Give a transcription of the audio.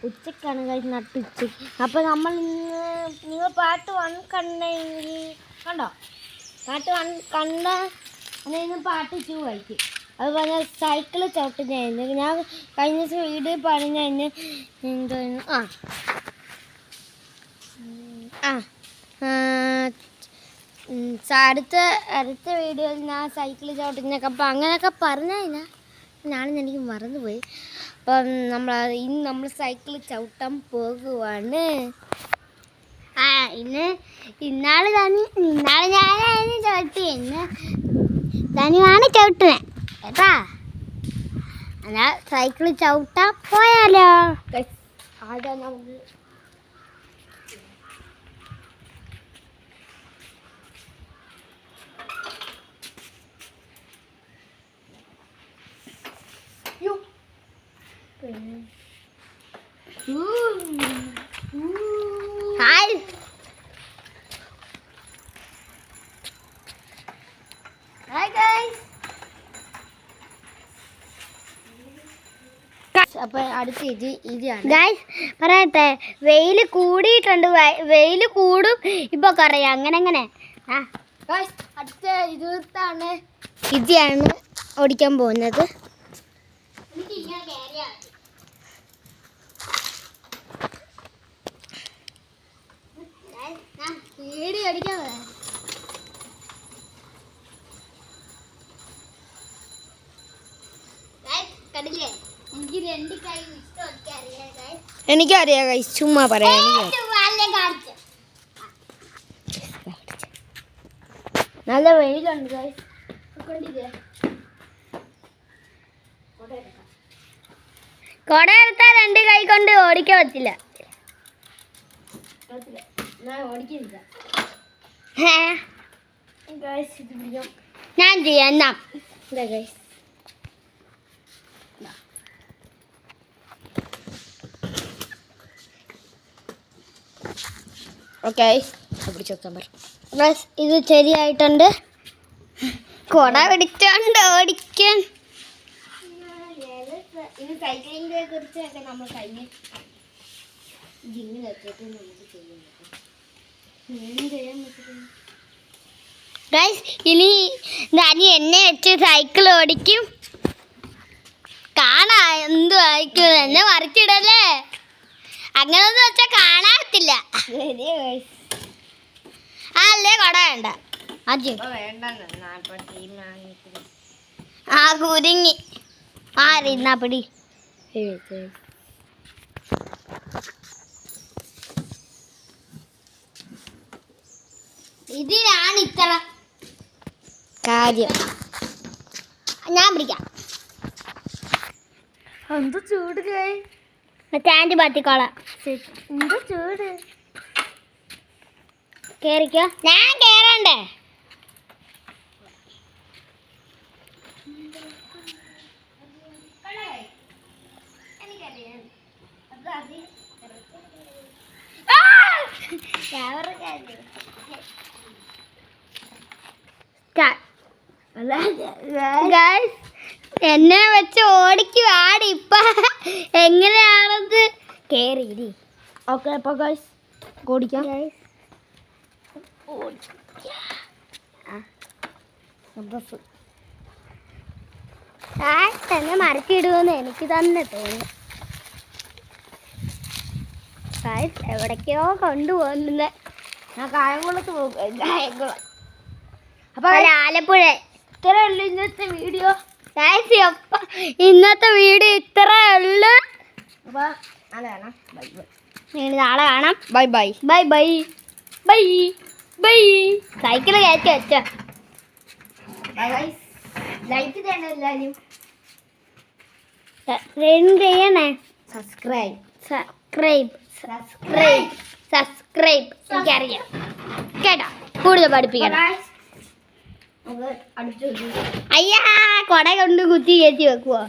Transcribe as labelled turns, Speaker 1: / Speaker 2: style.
Speaker 1: ഉച്ചക്കാണ് കഴിച്ച് നട്ടുച്ചയ്ക്ക്. അപ്പോൾ നമ്മൾ ഇന്ന് നിങ്ങൾ പാർട്ട് 1 കണ്ടെങ്കിൽ കണ്ടോ, പാർട്ട് 1 കണ്ട ഇന്ന് പാർട്ട് 2 കഴിക്കും. അത് പറഞ്ഞാൽ സൈക്കിള് ചവിട്ടുന്നതായിരുന്നു. ഞാൻ കഴിഞ്ഞ ദിവസം വീഡിയോ പറഞ്ഞതിന് എന്തായിരുന്നു അടുത്ത വീഡിയോയിൽ ഞാൻ സൈക്കിൾ ചവിട്ടുന്നൊക്കെ അപ്പം അങ്ങനെയൊക്കെ പറഞ്ഞതിനാ ഞാനും എനിക്ക് മറന്നുപോയി. അപ്പം ഇന്ന് നമ്മൾ സൈക്കിൾ ചവിട്ടാൻ പോകുവാണ്. ഇന്നാള് ഞാനായിരുന്നു ചവിട്ടി, ഇന്ന് ധനുവാണ് ചവിട്ടുന്നത് കേട്ടാ. എന്നാൽ സൈക്കിൾ ചവിട്ടാൻ പോയാലോ? ആദ്യം നമുക്ക് ഹായ് ഹായ് ഗൈസ്. അപ്പോൾ അടുത്ത ഇതാണ് ഗൈസ്. പറയട്ടെ, വെയിൽ കൂടിയിട്ടുണ്ട്, വെയിൽ കൂടും ഇപ്പോൾ കുറയാം, അങ്ങനെ ഗൈസ്. അടുത്ത ഇതാണ് ഓടിക്കാൻ പോകുന്നത്. എനിക്കറിയാം ഗൈസ്, ചുമ്മാ പറയാം. നല്ല വെയിലുണ്ട് ഗൈസ്. കൊട എടുത്താൽ 2 കൈ കൊണ്ട് ഓടിക്കാൻ പറ്റില്ല. ഞാൻ ചെയ്യാം എന്നാ ഗൈസ്. ഓക്കെ, ഇത് ശരിയായിട്ടുണ്ട്. കൊട പിടിച്ചോണ്ട് ഓടിക്കാൻ. ഇത് സൈക്ലിങ്ങിനെ കുറിച്ചൊക്കെ നമ്മൾ കഴിഞ്ഞ് ജിമ്മിൽ വെച്ചിട്ട് നമുക്ക് ചെയ്യാൻ പറ്റും ഗൈസ്. ഇനി ധനി എന്നെ വെച്ച് സൈക്കിൾ ഓടിക്കും, കാണാ എന്തു ആയിരിക്കും. എന്നെ മറിച്ചിടല്ലേ, അങ്ങനൊന്നും വെച്ചാൽ കാണാത്തില്ല. അല്ലേ കൊട വേണ്ട, കുരുങ്ങി ആരുന്നാ പിടി. ഇതിനാണ് ഇത്ര കാര്യം. ഞാൻ പിടിക്കാം. എന്ത് ചൂട് സ്റ്റാൻഡ് പാത്തിക്കോളാം. എന്ത് ചൂട്. കേറിക്കോ, ഞാൻ കേറണ്ടേ? എന്നെ വെച്ച് ഓടിക്കുവാടി ഇപ്പ. എങ്ങനെയാണത്? കേറി. ഓക്കെ, അപ്പൊ ഗൈസ് ഓടിക്കാം. തന്നെ മരത്തിടുമെന്ന് എനിക്ക് തന്നെ തോന്നുന്നു. എവിടേക്കോ കൊണ്ടുപോകുന്നത്. ഞാൻ കായംകുളത്ത് പോകും. കായംകുളം അപ്പൊ ആലപ്പുഴ. ഇത്രേ ഉള്ളു ഇന്നത്തെ വീഡിയോ. ഇന്നത്തെ വീഡിയോ ഇത്രേ ഉള്ളു. അപ്പൊ നാളെ കാണാം. Bye bye bye bye bye bye. Cycle കയറ്റി വെച്ചോ. ലൈക്ക് ചെയ്യണം എല്ലാവരും. ചെയ്യണേ. സബ്സ്ക്രൈബ് എനിക്കറിയാം കേട്ടോ. കൂടുതൽ പഠിപ്പിക്കണം. അയ്യാ, കൊട കൊണ്ട് കുത്തി കയറ്റി വെക്കുവോ?